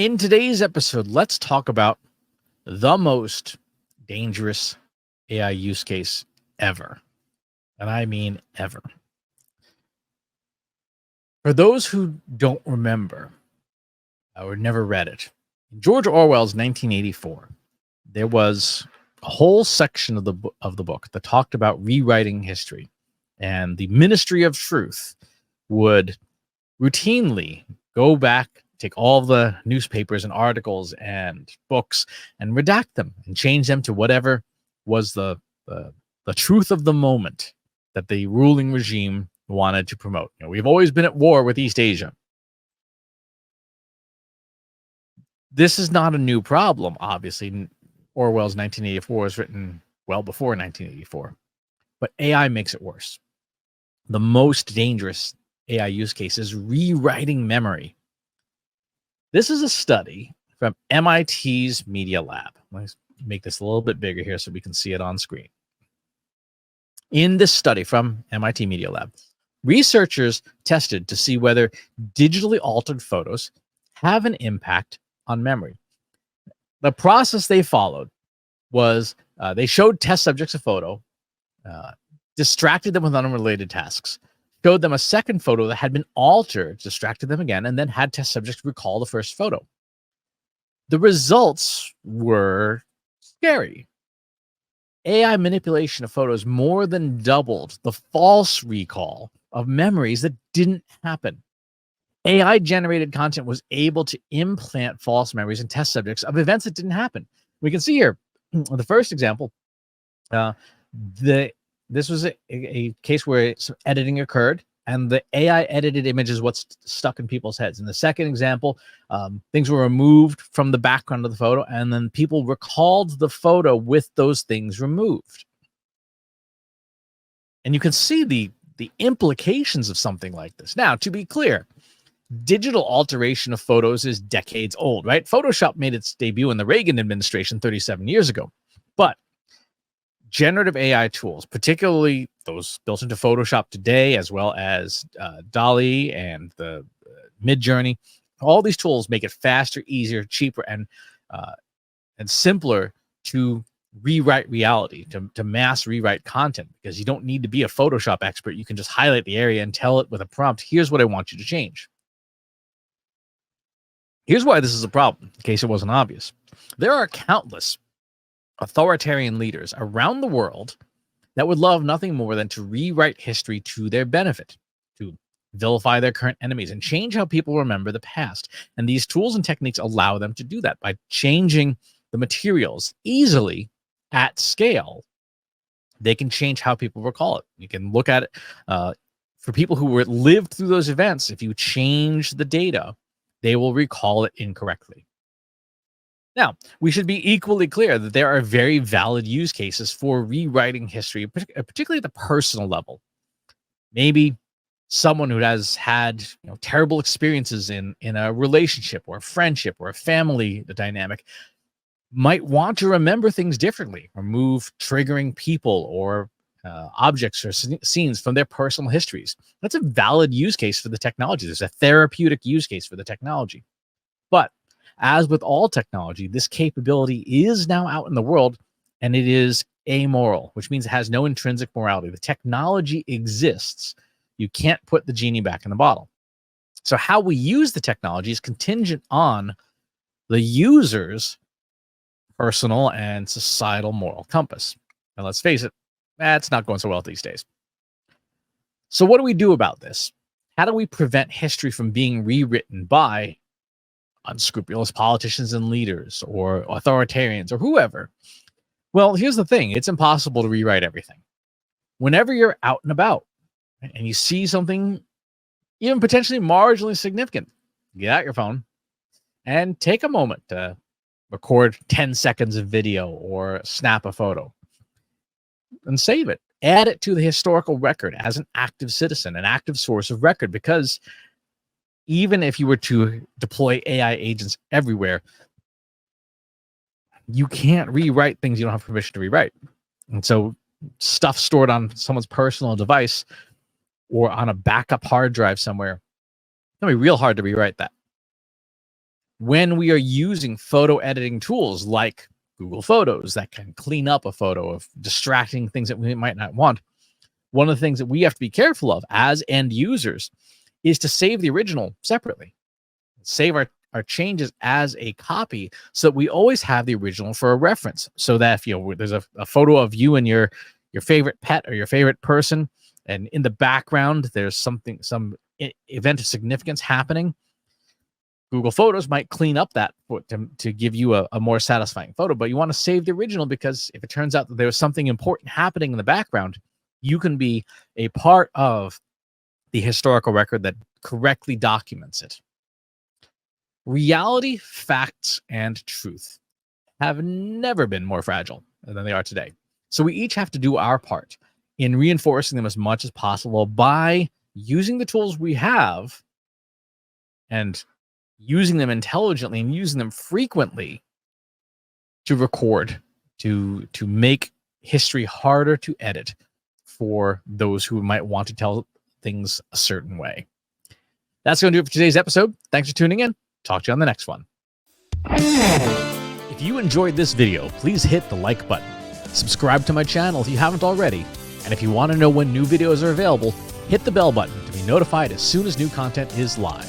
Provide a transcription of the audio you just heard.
In today's episode, let's talk about the most dangerous AI use case ever. And I mean ever. For those who don't remember or never read it, in George Orwell's 1984, there was a whole section of the book that talked about rewriting history. And the Ministry of Truth would routinely go back, take all the newspapers and articles and books and redact them and change them to whatever was the truth of the moment that the ruling regime wanted to promote. We've always been at war with East Asia. This is not a new problem, obviously. Orwell's 1984 was written well before 1984, but AI makes it worse. The most dangerous AI use case is rewriting memory. This is a study from MIT's Media Lab. Let's make this a little bit bigger here so we can see it on screen. In this study from MIT Media Lab, researchers tested to see whether digitally altered photos have an impact on memory. The process they followed was they showed test subjects a photo, distracted them with unrelated tasks, showed them a second photo that had been altered, distracted them again, and then had test subjects recall the first photo. The results were scary. AI manipulation of photos more than doubled the false recall of memories that didn't happen. AI-generated content was able to implant false memories in test subjects of events that didn't happen. We can see here, the first example, this was a case where some editing occurred, and the AI edited image is what's stuck in people's heads. In the second example, things were removed from the background of the photo, and then people recalled the photo with those things removed. And you can see the implications of something like this. Now, to be clear, digital alteration of photos is decades old, right? Photoshop made its debut in the Reagan administration 37 years ago. But generative AI tools, particularly those built into Photoshop today, as well as DALL-E and the Midjourney, all these tools make it faster, easier, cheaper, and simpler to rewrite reality, to mass rewrite content, because you don't need to be a Photoshop expert. You can just highlight the area and tell it with a prompt, here's what I want you to change. Here's why this is a problem, in case it wasn't obvious. There are countless authoritarian leaders around the world that would love nothing more than to rewrite history to their benefit, to vilify their current enemies and change how people remember the past. And these tools and techniques allow them to do that by changing the materials easily at scale. They can change how people recall it. You can look at it for people who lived through those events. If you change the data, they will recall it incorrectly. Now, we should be equally clear that there are very valid use cases for rewriting history, particularly at the personal level. Maybe someone who has had terrible experiences in a relationship or a friendship or a family dynamic might want to remember things differently, remove triggering people or objects or scenes from their personal histories. That's a valid use case for the technology. There's a therapeutic use case for the technology. But as with all technology, this capability is now out in the world, and it is amoral, which means it has no intrinsic morality. The technology exists. You can't put the genie back in the bottle. So how we use the technology is contingent on the user's personal and societal moral compass. And let's face it, that's not going so well these days. So what do we do about this? How do we prevent history from being rewritten by unscrupulous politicians and leaders or authoritarians or whoever? Well, here's the thing. It's impossible to rewrite everything. Whenever you're out and about and you see something even potentially marginally significant, get out your phone and take a moment to record 10 seconds of video or snap a photo and save it. Add it to the historical record as an active citizen, an active source of record, because even if you were to deploy AI agents everywhere, you can't rewrite things you don't have permission to rewrite. And so stuff stored on someone's personal device or on a backup hard drive somewhere, it's going to be real hard to rewrite that. when we are using photo editing tools like Google Photos that can clean up a photo of distracting things that we might not want, one of the things that we have to be careful of as end users is to save the original separately. Save our changes as a copy so that we always have the original for a reference. So that if there's a photo of you and your favorite pet or your favorite person, and in the background there's some event of significance happening, Google Photos might clean up that to give you a more satisfying photo. But you want to save the original, because if it turns out that there's something important happening in the background, you can be a part of the historical record that correctly documents it. Reality, facts, and truth have never been more fragile than they are today. So we each have to do our part in reinforcing them as much as possible by using the tools we have and using them intelligently and using them frequently to record, to make history harder to edit for those who might want to tell things a certain way. That's going to do it for today's episode. Thanks for tuning in. Talk to you on the next one. If you enjoyed this video, please hit the like button. Subscribe to my channel if you haven't already. And if you want to know when new videos are available, hit the bell button to be notified as soon as new content is live.